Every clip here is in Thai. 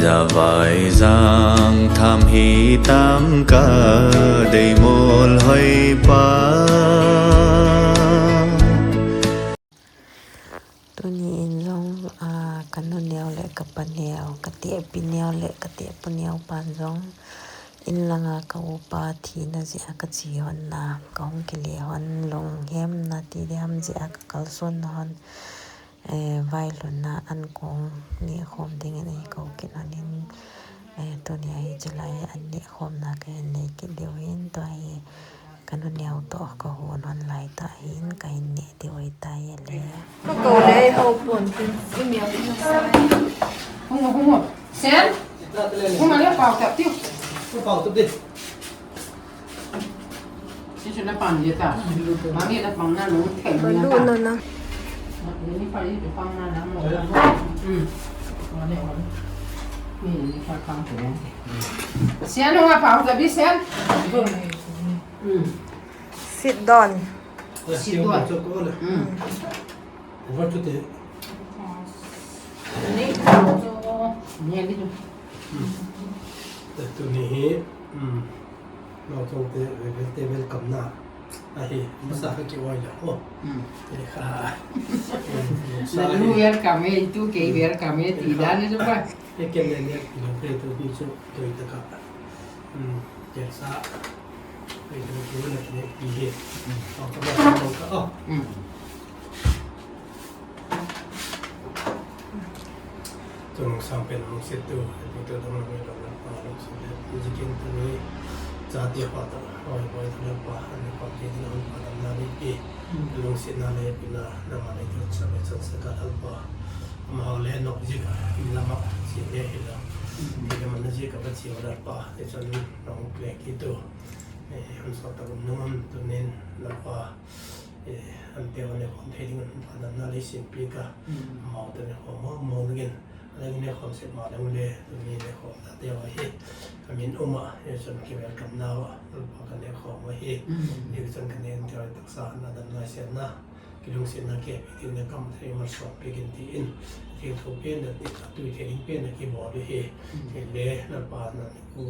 Giờ vài giang tham hi tam ca đầy môn hơi ba ตัวนี้ลองกันนเนียวและกับปะเนียวกะเตียปิเนียวและกะเตียปะเนียวปานร้องอินลังกะอุปาทีนะจิอากะจีฮอนนากะฮงกิเลฮอนลงเฮมนาทีเดมจิอากะกัลซอนฮอนไวลุนนาอันกงนี่คมดิงนี่ก็กินอันนี้ตัวนี้จะไลอันนี้คมนาก็นี่กินเดียวเห็นตัวกันนเนียวตัวก็โหนอนไหลตาหินกันนี่เดียวตายเลยก็โกเลยเอาปนเป็นอีเมลที่ใส่Hùng Sen Hùng mà lấy vào kẹp tiêu vào tập đi Chứ cho nó bằng gì cả Má nghe nó bằng nó thèm luôn nó luôn cả nè Ini phải đi bằng nó nó một Nó này ổn Ini phải bằng của Sen Hùng à vào tập đi Sen sit down Sit down cho cô này vào chút thế Ini vào cho Nghe đi chú tụi nàyเราต้องเตะเวลกับหน้าไอ้ภาษาเขาเกี่ยวอะไรโอ้เด็กขา Lalu biar kami itu kayak biar kami tidak nih coba ไอ้เกมเนี่ยเราเพลย์ตัวนี้ชุดตัวอิตากับเจ็ดซาไอ้ตัวนี้เนี่ยปีเหตุเอากระบอกเราก็อ๋อจงสร้างเป็นองค์เสด็จเป็นตัวตนของเราองค์เสด็จจริงๆตัวนี้จะเดียวกันเอาไว้ทำให้ป่าอันนี้ความจริงเราป่าดำน้ำนี่ปีลงเสียนาเลยปีน่ะน้ำมันที่เราจะไปสังเกตอัลป่ามาเอาเล่นนกจิกอินลามักเสียเดียร์แล้วที่มันจิกกับเสียวัดป่าที่ฉันน้องเกลียดที่ตัวอันสอดตะกุนนุ่มตัวนี้แล้วป่าอันเดียวเนี่ยคนที่มันป่าดำน้ำเลยสิบปีก็มาตัวเนี่ยผมมองกันอะไรเนี่ยความเสร็จมาแล้วเลยตัวนี้เนี่ยของเดียวไอ้ก็มีอุมาเนี่ยฉันคิดว่ากับน้าแล้วพอกันเนี่ยของไว้นี่ฉันกันเนี่ยที่เราตักษาหน้าดำน้ำเสียนะกิลุงเสียนะเก็บที่เนี่ยก็มันที่มันสอบไปกินที่อินที่ถูกเปลี่ยนติดตุยที่เปลี่ยนที่บ่อด้วยที่เล่นั่นป่านั่นกู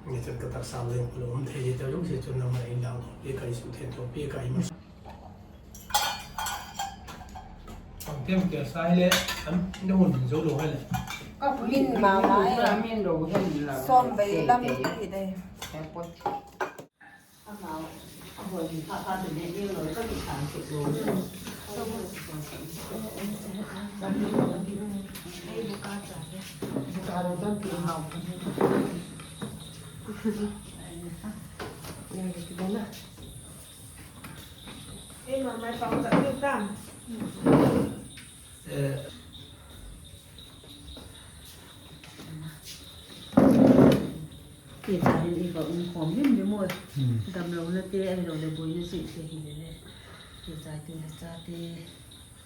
เนี่ยฉันก็ตักษาเรื่องกลุ่มที่จะยุ่งเสียจนนำมาอินดังที่ใครสุดเทียนถูกพี่ใครมันฝั่งเทียมเกี่ยวซ้ายเลยอันนี้หุ่นโซ่ลงให้เลย Có min mà máy là min đồ hình là xôm về lâm thì đây Em quên hồi thì pha từ này yêu rồi có bị phản trực rồi em mà máy phóng dẫn được tam thì trả đến đi vào khóm hiếm với môi cầm lâu là tê em rồi để bồi như gì thì hình này thì giải từ là ra tê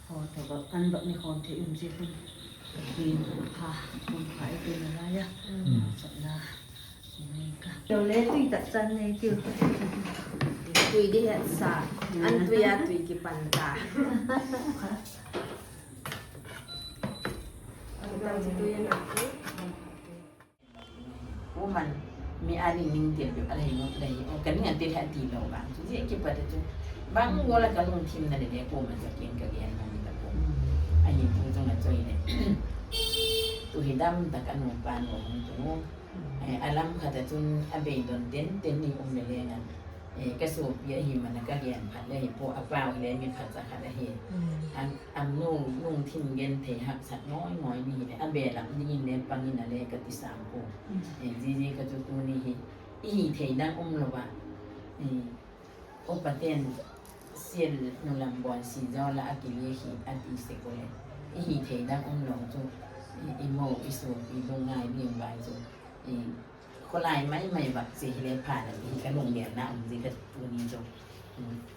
họ thở vào ăn bận này còn thể gì không vì không phải từ là ra nhá chọn là đầu lễ tùy tận chân này tiêu tùy đi hẹn xả ăn tùy tùy cái bàn cả của mìnhมีอันนี้นิ่งเดียวแบบอะไรเนาะอะไรกันเนี่ยติดแทนตีเราบ้างทุกอย่างเก็บไปแต่บางวันละก็ลงทีมนั่นเดี๋ยวกูมันจะเก่งกับเรียนมันแบบกูอันนี้ตัวตรงนั้นตัวนี้ตัวหินดำแต่กันหนุ่มปานของตัวไอ้ลำค่ะแต่จนอาเบย์โดนเต้นนี่องค์เรียนกันกระสูบเยอะหิมันก็เรียนผัดเลยพวกอัปเปล่าเรียนมีผัดสาขาได้เห็นอันนุ่งทิมเย็นเทหักสัตว์น้อยนี่เนี่ยอาเบย์หลังยินเรียนปังยินอะไรก็ติสามกูจีก็จะตัวนี้อีเทดังเราว่าโอปเทนเซียนนุลัมบอลซีจอละอากิเลหิอันอีเซโกเลอีเทดังเราจูอีโมอีสูอีลงง่ายเบียงใบจูคนลายไม่แบบสีเลผ่านอีกระลงเดียนนะจีก็ตัวนี้จู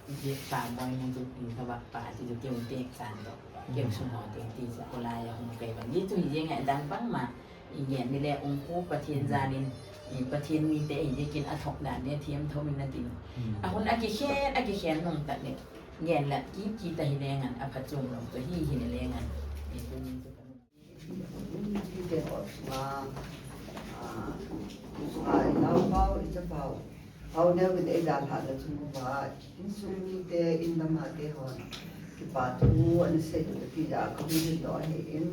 อีป่าบอยมันจูอยู่กับป่าที่จะเกี่ยวเตะสารดอกเกี่ยวสมองเตะตีคนลายของเกย์แบบนี้ตัวยังไงดังปังมาอีเงี้ยนี่แหละองค์ผู้ประเทศจารินประเทศมีแต่อีจะกินอัฐกด่านเนี่ยเทียมเท่ามินาตินคนอากิแค่นงตัดเนี่ยเงี้ยละกีแต่หิเลงันอภัจจงลงตัวที่หิเลงันตัวนี้ตัว ที่เด็กออกมาเราเบาอีจะเบาเอาเนี่ยเป็นไอ้ดาผ่านแล้วจุ่มว่าอินซูลินเตอินดามาเตหอนที่ปาทูอันเสร็จที่จะเขาไม่ได้ต่อให้อิน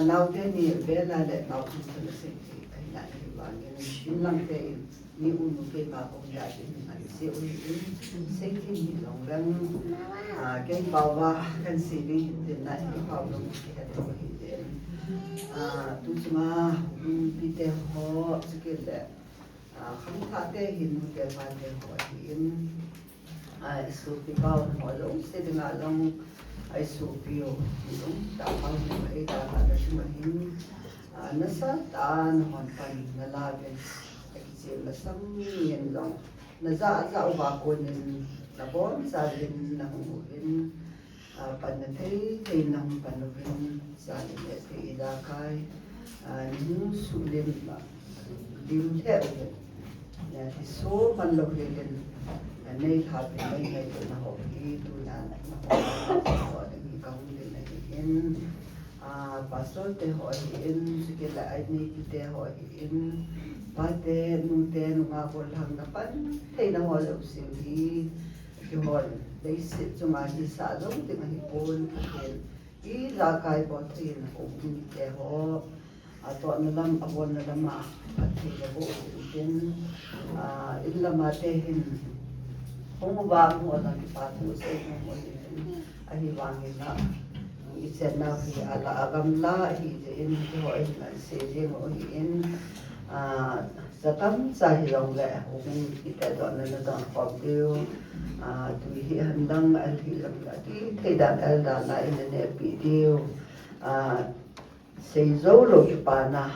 เราเตนี่เวลาเด็กเราคุณจะเสร็จที่ไอ้นั่นที่ว่าเนี่ยชิมลังเตอินนี่อุ่นเก็บมาคงได้ที่ไหนเสียอุ่นเสร็จที่นี่ลงเรื่องแกเบาว่ากันสิริเดินได้ที่เบาลงที่จะตัวเห็นเดินตุจมาปีเตหอสกิลเล่คำทัดเตหินเกมาเตหอหินสุปีเบาหอลงเสด็จงาลงสุปีโอลงตาเบาไอ้ตาตาชุมหินนัสตานหอนปันนลาเบนไอ้เจ้าละสัมมีนลงนัสอาจะอุบาคนนึงนับบอนซาลินนังหินปันเทยนังปันหินซาลินเทยดาคายนิวสุลินมาดิมเทอเลยเนี่ยที่โซ่มันลงเลยกันในทับในในตัวนักhockeyตัวนั้นนักhockeyนี่ก็มีเลยนะเห็นpastorเตะหอยเห็นสกิลไอ้นี่เตะหอยเห็นป้าเตะนุ่งเตะนุ่งอาคนทางนับปันเห็นหัวเราสิ่งที่หอยได้สิจุมาที่สาลงที่มันโอนเห็นอีร่างกายบอดเห็นโอ้มีเตะหอยตัวนั่นลำอบนั่นลำมาที่จะบอกเป็นอินลำมาเตะเห็นคงวางหัวนั่นปาทุเสกหัวเห็นอันนี้วางเห็นละอีเซนนาคืออาลาอากำลาอีจะอินที่หัวเห็นนั่นเสียงหัวเห็นจะทำใจลงแหละคงที่แต่ตอนนั้นตอนความเดียวตุยหันดังอันที่ลำละที่ที่ดันอันดันละอินเนี่ยปีเดียวSeizo lo ipana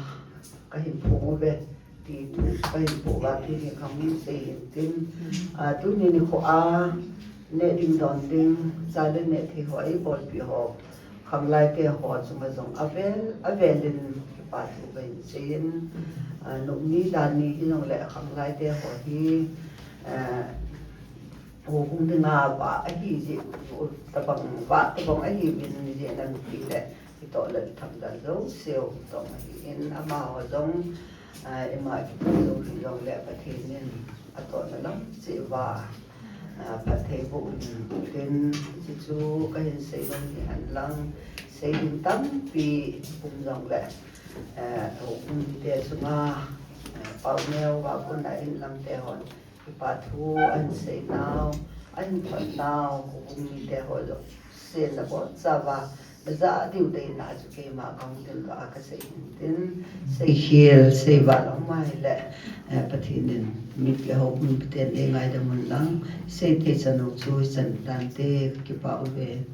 kahit pungobe dito kahit po bakit ni kami seitin tu ni ko ne ding don ding sale ne thi hoi bol pi ho khang lai te ho suma jong avelin pa tu ben sein no ni dan ni nong le khang lai te ho hi ho kung dinga ba hi ji tabang ba tabang hi bin ji nan pi le ito lang tanggal daw siyo ito mahiin amawa dong imagipulo yung lepatinin ato na lang si Iba patay po din si Chu kahin sa ibang hihan lang sa hintang pi pumlang le kung hindi suma paunew wako na in lang tehon ipatu an sa inaw an panaw kung hindi tehon sila po sa Baza diu day na ju ke ma kang tin ka ka sei tin sei hiel sei ba long mai le pathin mit le ho mi ten e ngai da mun lang sei te chano chu san tan te ki pa u ve